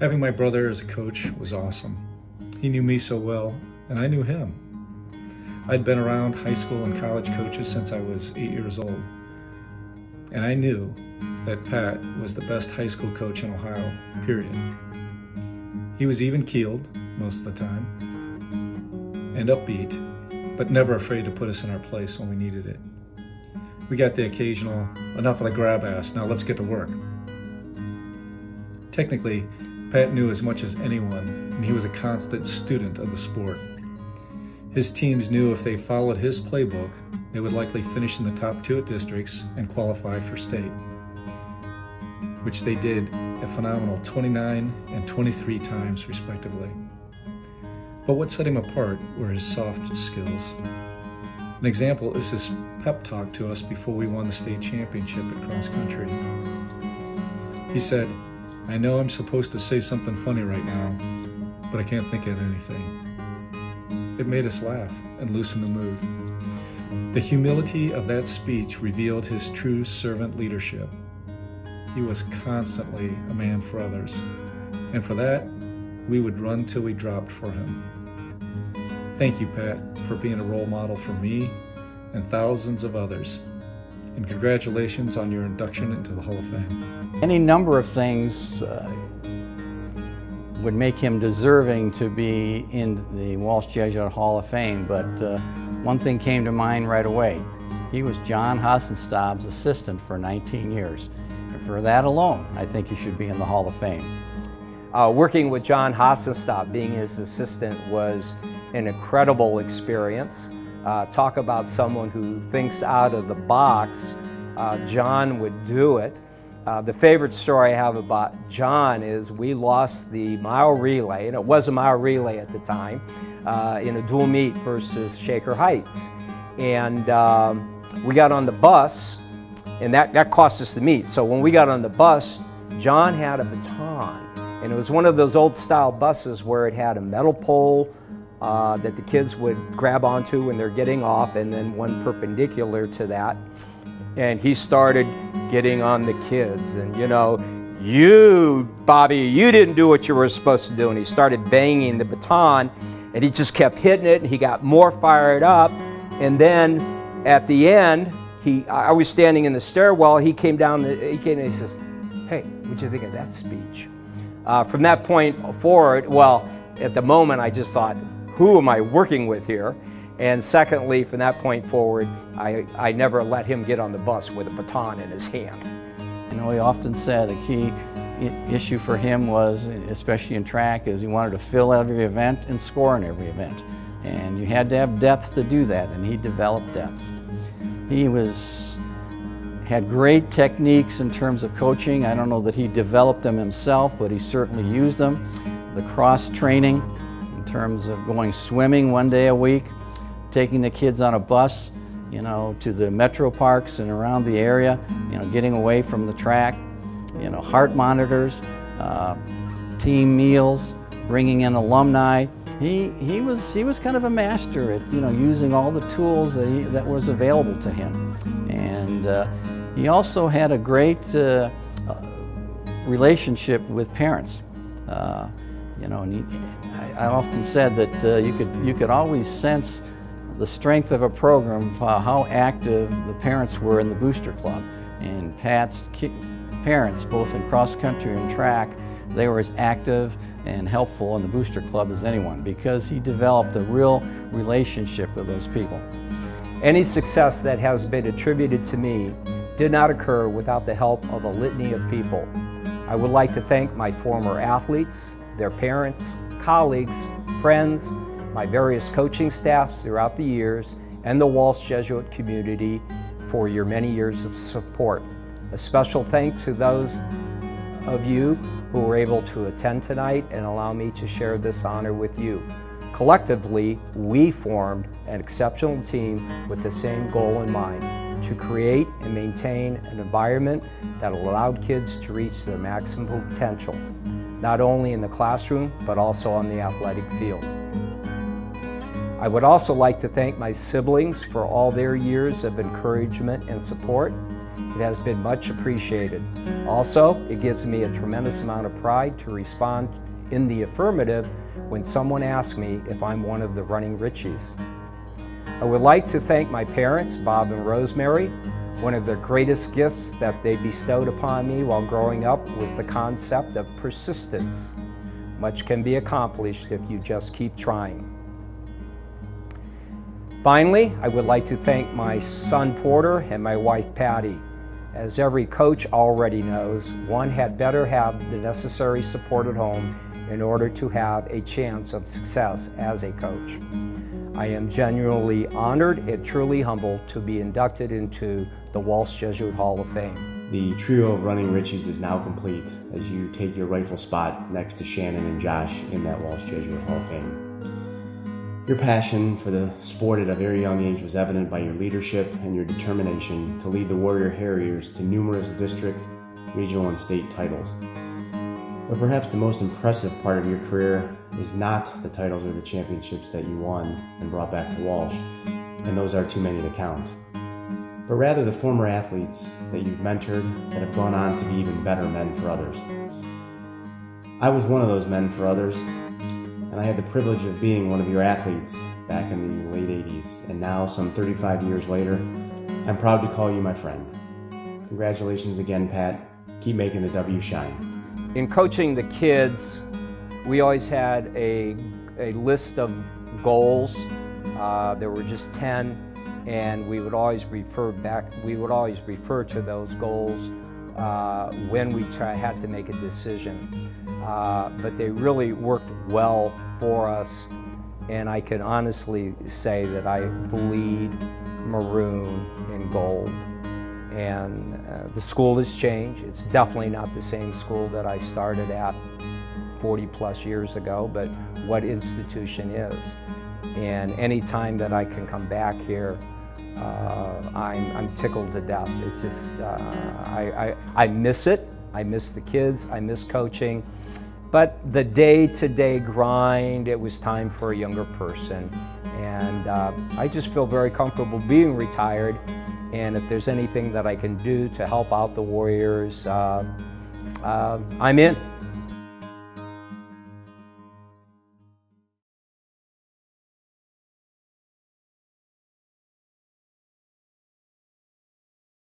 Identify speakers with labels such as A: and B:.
A: Having my brother as a coach was awesome. He knew me so well, and I knew him. I'd been around high school and college coaches since I was 8 years old, and I knew that Pat was the best high school coach in Ohio, period. He was even-keeled most of the time, and upbeat, but never afraid to put us in our place when we needed it. We got the occasional, enough of the grab ass, now let's get to work. Technically, Pat knew as much as anyone, and he was a constant student of the sport. His teams knew if they followed his playbook, they would likely finish in the top 2 at districts and qualify for state, which they did a phenomenal 29 and 23 times respectively. But what set him apart were his soft skills. An example is his pep talk to us before we won the state championship at cross country. He said, "I know I'm supposed to say something funny right now, but I can't think of anything." It made us laugh and loosen the mood. The humility of that speech revealed his true servant leadership. He was constantly a man for others, and for that, we would run till we dropped for him. Thank you, Pat, for being a role model for me and thousands of others. And congratulations on your induction into the Hall of Fame.
B: Any number of things would make him deserving to be in the Walsh Jesuit Hall of Fame, but one thing came to mind right away. He was John Hassenstab's assistant for 19 years. And for that alone, I think he should be in the Hall of Fame.
C: Working with John Hassenstab, being his assistant, was an incredible experience. Talk about someone who thinks out of the box. John would do it. The favorite story I have about John is we lost the mile relay, and it was a mile relay at the time, in a dual meet versus Shaker Heights. And we got on the bus, and that cost us the meet. So when we got on the bus, John had a baton, and it was one of those old style buses where it had a metal pole that the kids would grab onto when they're getting off, and then one perpendicular to that. And he started getting on the kids, and you know, "You, Bobby, you didn't do what you were supposed to do." And he started banging the baton, and he just kept hitting it, and he got more fired up. And then at the end, I was standing in the stairwell, he came down, and he says, "Hey, what'd you think of that speech?" From that point forward, well, at the moment I just thought, who am I working with here? And secondly, from that point forward, I never let him get on the bus with a baton in his hand.
B: You know, he often said a key issue for him was, especially in track, is he wanted to fill every event and score in every event. And you had to have depth to do that, and he developed depth. He had great techniques in terms of coaching. I don't know that he developed them himself, but he certainly used them. The cross training in terms of going swimming one day a week, taking the kids on a bus, you know, to the metro parks and around the area, you know, getting away from the track, you know, heart monitors, team meals, bringing in alumni. He was kind of a master at, you know, using all the tools that was available to him. And he also had a great relationship with parents. You know, and I often said that you could always sense the strength of a program, how active the parents were in the booster club. And Pat's parents, both in cross country and track, they were as active and helpful in the booster club as anyone, because he developed a real relationship with those people.
C: Any success that has been attributed to me did not occur without the help of a litany of people. I would like to thank my former athletes, their parents, colleagues, friends, my various coaching staffs throughout the years, and the Walsh Jesuit community for your many years of support. A special thanks to those of you who were able to attend tonight and allow me to share this honor with you. Collectively, we formed an exceptional team with the same goal in mind: to create and maintain an environment that allowed kids to reach their maximum potential, not only in the classroom, but also on the athletic field. I would also like to thank my siblings for all their years of encouragement and support. It has been much appreciated. Also, it gives me a tremendous amount of pride to respond in the affirmative when someone asks me if I'm one of the running Ritchies. I would like to thank my parents, Bob and Rosemary. One of the greatest gifts that they bestowed upon me while growing up was the concept of persistence. Much can be accomplished if you just keep trying. Finally, I would like to thank my son Porter and my wife Patty. As every coach already knows, one had better have the necessary support at home in order to have a chance of success as a coach. I am genuinely honored and truly humbled to be inducted into the Walsh Jesuit Hall of Fame.
D: The trio of running Ritchies is now complete as you take your rightful spot next to Shannon and Josh in that Walsh Jesuit Hall of Fame. Your passion for the sport at a very young age was evident by your leadership and your determination to lead the Warrior Harriers to numerous district, regional, and state titles. But perhaps the most impressive part of your career is not the titles or the championships that you won and brought back to Walsh, and those are too many to count, but rather the former athletes that you've mentored that have gone on to be even better men for others. I was one of those men for others, and I had the privilege of being one of your athletes back in the late 80s, and now, some 35 years later, I'm proud to call you my friend. Congratulations again, Pat. Keep making the W shine.
C: In coaching the kids, we always had a list of goals. There were just 10, and we would always refer to those goals when we had to make a decision. But they really worked well for us, and I can honestly say that I bleed maroon and gold. And the school has changed. It's definitely not the same school that I started at 40 plus years ago, but what institution is. And any time that I can come back here, I'm tickled to death. It's just, I miss it. I miss the kids, I miss coaching. But the day-to-day grind, it was time for a younger person. And I just feel very comfortable being retired. And if there's anything that I can do to help out the Warriors, I'm in.